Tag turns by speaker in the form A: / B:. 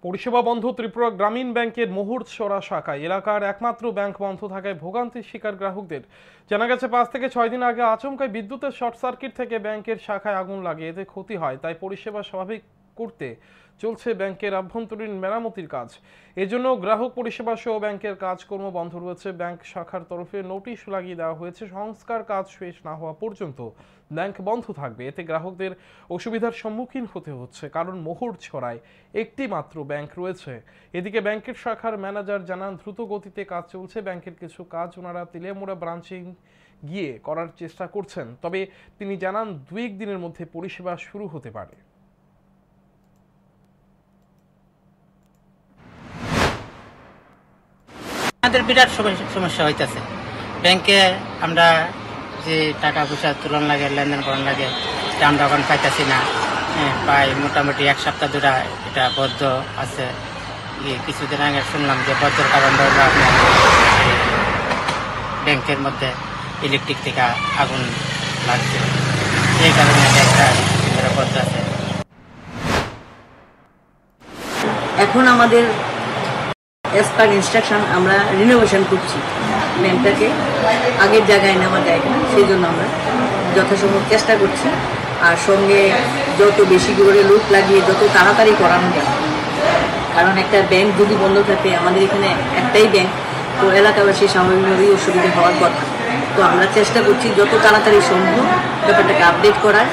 A: পরিষেবা বন্ধ ত্রিপুরা গ্রামীণ ব্যাংকের মুহুর্তছড়া শাখায় এলাকার একমাত্র ব্যাংক বন্ধ থাকায় ভোগান্তির শিকার গ্রাহকদের। জানা গেছে 5 থেকে 6 দিন আগে আচমকায় বিদ্যুতের শর্ট সার্কিট থেকে ব্যাংকের শাখায় আগুন লাগে, এতে ক্ষতি হয়। তাই পরিষেবা স্বাভাবিক করতে চলছে ব্যাংকের আভ্যন্তরীণ মেরামতির কাজ। এজন্য গ্রাহক পরিষেবা সহ ব্যাংকের কাজকর্ম বন্ধ রয়েছে। ব্যাংক শাখার তরফে নোটিশ লাগিয়ে দেওয়া হয়েছে, সংস্কার কাজ শেষ না হওয়া পর্যন্ত ব্যাংক বন্ধ থাকবে। এতে গ্রাহকদের অসুবিধার সম্মুখীন হতে হচ্ছে, কারণ মুহুর্তছড়ায় একটি মাত্র ব্যাংক রয়েছে। এদিকে ব্যাংকের শাখার ম্যানেজার জানান, দ্রুত গতিতে কাজ চলছে। ব্যাংকের কিছু কাজ ওনারা তেলিয়ামুড়া ব্রাঞ্চে গিয়ে করার চেষ্টা করছেন, তবে তিনি জানান 2-1 দিনের মধ্যে পরিষেবা শুরু হতে পারে।
B: আমাদের বিরাট সমস্যা হইতেছে। ব্যাংকে আমরা যে টাকা পয়সা তুলন লাগে, লেনদেন করার লাগে, আমরা এখন পাইতেছি না। প্রায় মোটামুটি 1 সপ্তাহ ধরে এটা বদ্ধ আছে। কিছুদিন আগে শুনলাম যে বদ্ধর কারণ হলো আপনার ব্যাংকের মধ্যে ইলেকট্রিক থেকে আগুন লাগছে, এই কারণে একটা বদ্ধ আছে।
C: এখন আমাদের এস পার ইনস্ট্রাকশন আমরা রিনোভেশন করছি, ব্যাংকটাকে আগের জায়গায় নেওয়া যায় না, সেই জন্য আমরা যথাসম্ভব চেষ্টা করছি। আর সঙ্গে যত বেশি করে লোক লাগিয়ে যত তাড়াতাড়ি করানো যায়, কারণ একটা ব্যাংক যদি বন্ধ থাকে, আমাদের এখানে একটাই ব্যাংক, তো এলাকাবাসী স্বাভাবিকভাবেই অসুবিধা হওয়ার কথা। তো আমরা চেষ্টা করছি যত তাড়াতাড়ি সম্ভব ব্যাপারটাকে আপডেট করার।